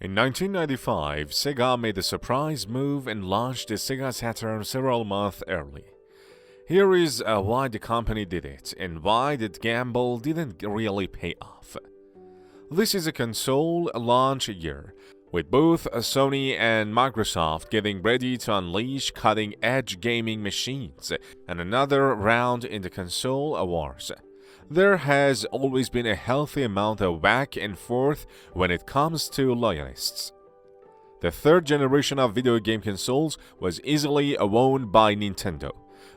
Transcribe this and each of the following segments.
In 1995, Sega made a surprise move and launched the Sega Saturn several months early. Here is why the company did it, and why that gamble didn't really pay off. This is a console launch year, with both Sony and Microsoft getting ready to unleash cutting-edge gaming machines, and another round in the console wars. There has always been a healthy amount of back and forth when it comes to loyalists. The third generation of video game consoles was easily won by Nintendo.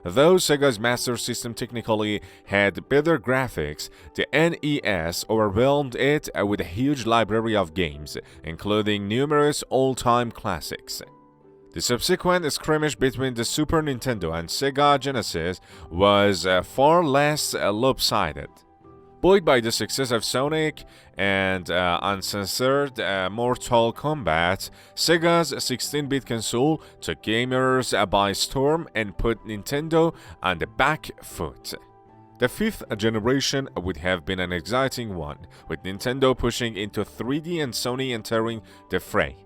Though Sega's Master System technically had better graphics, the NES overwhelmed it with a huge library of games, including numerous all-time classics. The subsequent skirmish between the Super Nintendo and Sega Genesis was far less lopsided. Buoyed by the success of Sonic and uncensored Mortal Kombat, Sega's 16-bit console took gamers by storm and put Nintendo on the back foot. The fifth generation would have been an exciting one, with Nintendo pushing into 3D and Sony entering the fray.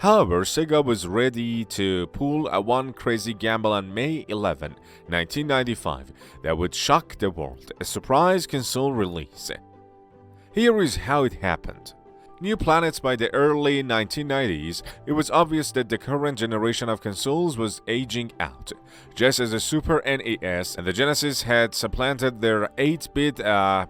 However, Sega was ready to pull one crazy gamble on May 11, 1995 that would shock the world, a surprise console release. Here is how it happened. New planets by the early 1990s, it was obvious that the current generation of consoles was aging out. Just as the Super NES and the Genesis had supplanted their 8-bit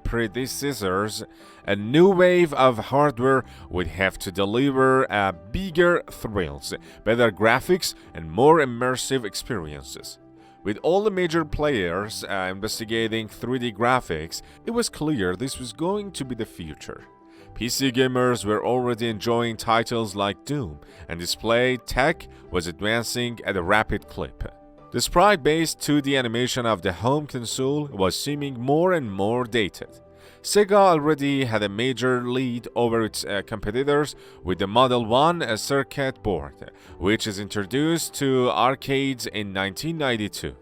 predecessors, a new wave of hardware would have to deliver bigger thrills, better graphics, and more immersive experiences. With all the major players investigating 3D graphics, it was clear this was going to be the future. PC gamers were already enjoying titles like Doom, and display tech was advancing at a rapid clip. The sprite-based 2D animation of the home console was seeming more and more dated. Sega already had a major lead over its competitors with the Model 1 circuit board, which is introduced to arcades in 1992.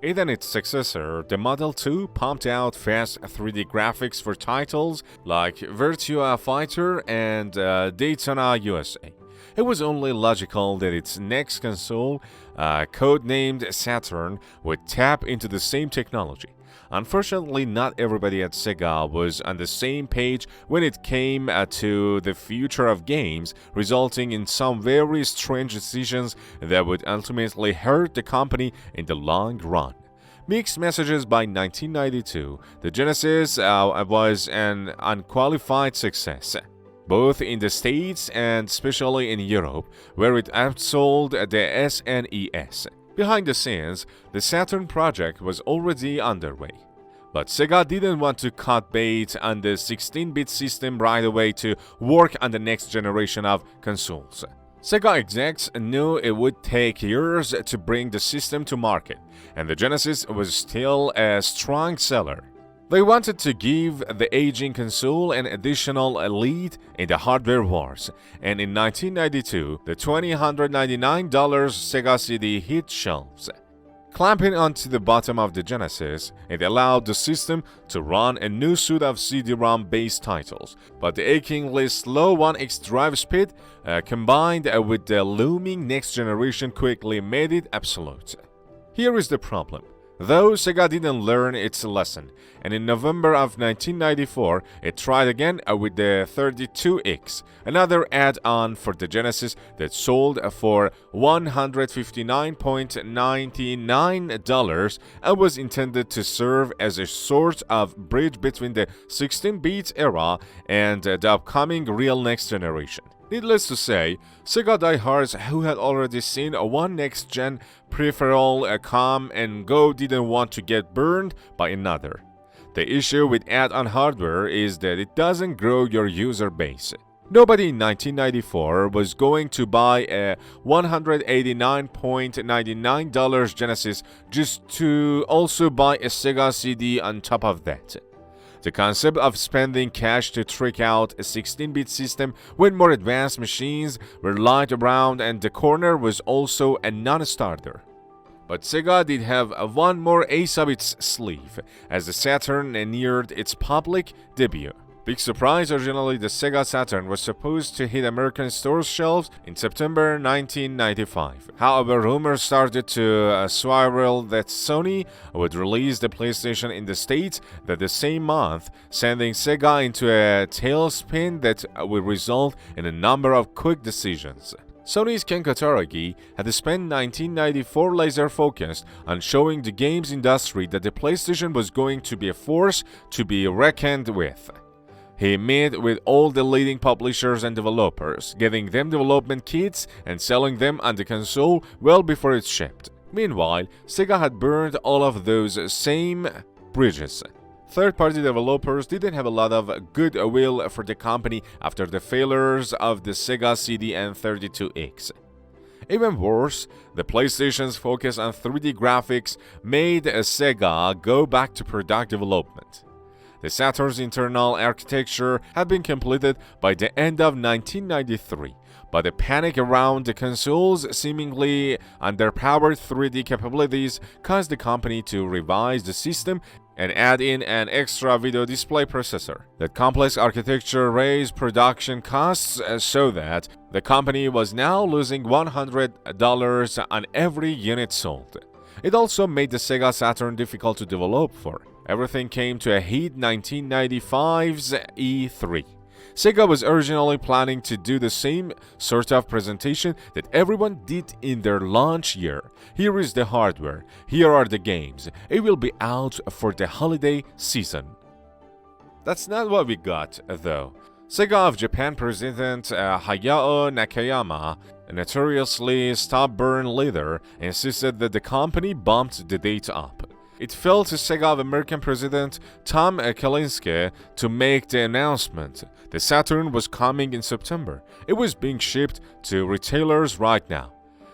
It and its successor, the Model 2, pumped out fast 3D graphics for titles like Virtua Fighter and Daytona USA. It was only logical that its next console, codenamed Saturn, would tap into the same technology. Unfortunately, not everybody at Sega was on the same page when it came to the future of games, resulting in some very strange decisions that would ultimately hurt the company in the long run. Mixed messages by 1992, the Genesis was an unqualified success, both in the States and especially in Europe, where it outsold the SNES. Behind the scenes, the Saturn project was already underway. But Sega didn't want to cut bait on the 16-bit system right away to work on the next generation of consoles. Sega execs knew it would take years to bring the system to market, and the Genesis was still a strong seller. They wanted to give the aging console an additional lead in the hardware wars, and in 1992, the $299 Sega CD hit shelves. Clamping onto the bottom of the Genesis, it allowed the system to run a new suite of CD-ROM-based titles, but the achingly slow 1x drive speed, combined with the looming next generation, quickly made it obsolete. Here is the problem. Though Sega didn't learn its lesson, and in November of 1994, it tried again with the 32X, another add-on for the Genesis that sold for $159.99 and was intended to serve as a sort of bridge between the 16-bit era and the upcoming real next generation. Needless to say, Sega diehards who had already seen one next-gen peripheral come and go didn't want to get burned by another. The issue with add-on hardware is that it doesn't grow your user base. Nobody in 1994 was going to buy a $189.99 Genesis just to also buy a Sega CD on top of that. The concept of spending cash to trick out a 16-bit system when more advanced machines were lying around and the corner was also a non-starter. But Sega did have one more ace up its sleeve as the Saturn neared its public debut. Big surprise, originally the Sega Saturn was supposed to hit American store shelves in September 1995. However, rumors started to swirl that Sony would release the PlayStation in the States the same month, sending Sega into a tailspin that would result in a number of quick decisions. Sony's Ken Kutaragi had spent 1994 laser-focused on showing the games industry that the PlayStation was going to be a force to be reckoned with. He met with all the leading publishers and developers, getting them development kits and selling them on the console well before it shipped. Meanwhile, Sega had burned all of those same bridges. Third-party developers didn't have a lot of goodwill for the company after the failures of the Sega CD and 32X. Even worse, the PlayStation's focus on 3D graphics made Sega go back to product development. The Saturn's internal architecture had been completed by the end of 1993, but the panic around the console's seemingly underpowered 3D capabilities caused the company to revise the system and add in an extra video display processor. That complex architecture raised production costs so that the company was now losing $100 on every unit sold. It also made the Sega Saturn difficult to develop for. Everything came to a head 1995's E3. Sega was originally planning to do the same sort of presentation that everyone did in their launch year. Here is the hardware, here are the games, it will be out for the holiday season. That's not what we got, though. Sega of Japan President Hayao Nakayama, a notoriously stubborn leader, insisted that the company bumped the date up. It fell to Sega of American President Tom Kalinske to make the announcement. The Saturn was coming in September. It was being shipped to retailers right now.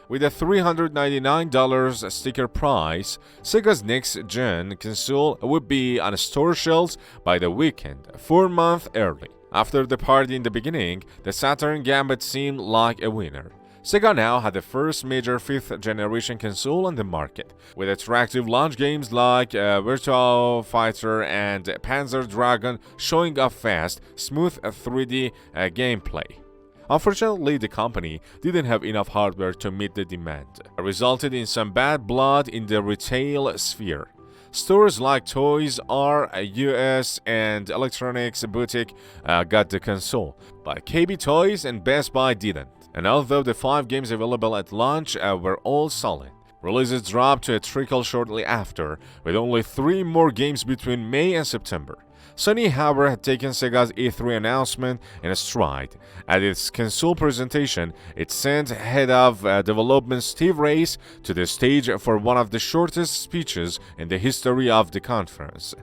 With a $399 sticker price, Sega's next-gen console would be on store shelves by the weekend, 4 months early. After the party in the beginning, the Saturn Gambit seemed like a winner. Sega now had the first major 5th-generation console on the market, with attractive launch games like Virtua Fighter and Panzer Dragoon showing off fast, smooth 3D gameplay. Unfortunately, the company didn't have enough hardware to meet the demand. It resulted in some bad blood in the retail sphere. Stores like Toys R Us and Electronics Boutique got the console, but KB Toys and Best Buy didn't. And although the 5 games available at launch were all solid, releases dropped to a trickle shortly after, with only 3 more games between May and September. Sony, however, had taken Sega's E3 announcement in a stride. At its console presentation, it sent head of development Steve Race to the stage for one of the shortest speeches in the history of the conference.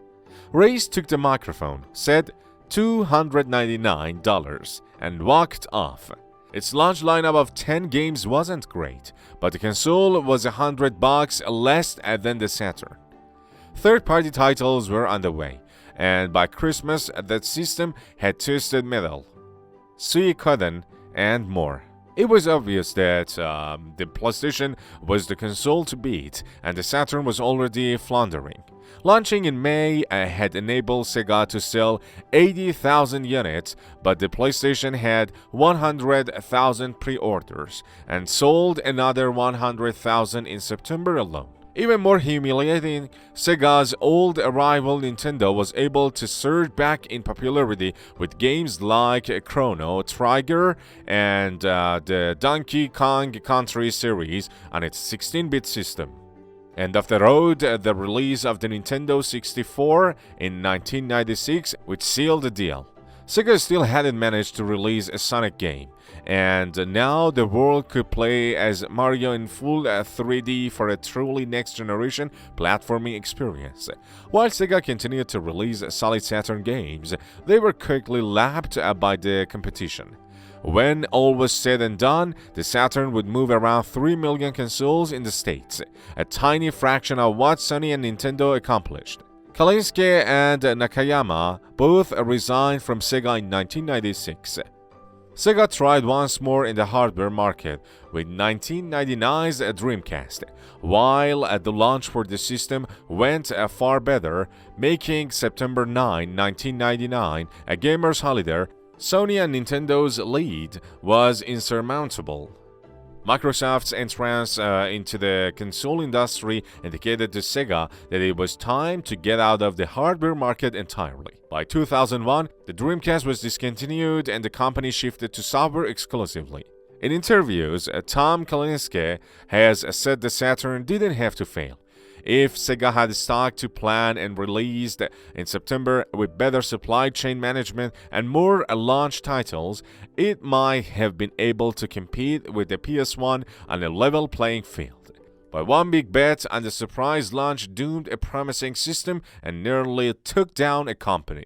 Race took the microphone, said $299, and walked off. Its launch lineup of 10 games wasn't great, but the console was $100 less than the Saturn. Third-party titles were on the way, and by Christmas, that system had Twisted Metal, Suikoden, and more. It was obvious that the PlayStation was the console to beat, and the Saturn was already floundering. Launching in May had enabled Sega to sell 80,000 units, but the PlayStation had 100,000 pre-orders and sold another 100,000 in September alone. Even more humiliating, Sega's old rival Nintendo was able to surge back in popularity with games like Chrono Trigger and the Donkey Kong Country series on its 16-bit system. End of the road, the release of the Nintendo 64 in 1996, which sealed the deal. Sega still hadn't managed to release a Sonic game, and now the world could play as Mario in full 3D for a truly next-generation platforming experience. While Sega continued to release solid Saturn games, they were quickly lapped by the competition. When all was said and done, the Saturn would move around 3 million consoles in the States, a tiny fraction of what Sony and Nintendo accomplished. Kalinske and Nakayama both resigned from Sega in 1996. Sega tried once more in the hardware market with 1999's Dreamcast, while the launch for the system went far better, making September 9, 1999 a gamer's holiday. Sony and Nintendo's lead was insurmountable. Microsoft's entrance into the console industry indicated to Sega that it was time to get out of the hardware market entirely. By 2001, the Dreamcast was discontinued and the company shifted to software exclusively. In interviews, Tom Kalinske has said the Saturn didn't have to fail. If Sega had stock to plan and released in September with better supply chain management and more launch titles, it might have been able to compete with the PS1 on a level playing field. But one big bet on the surprise launch doomed a promising system and nearly took down a company.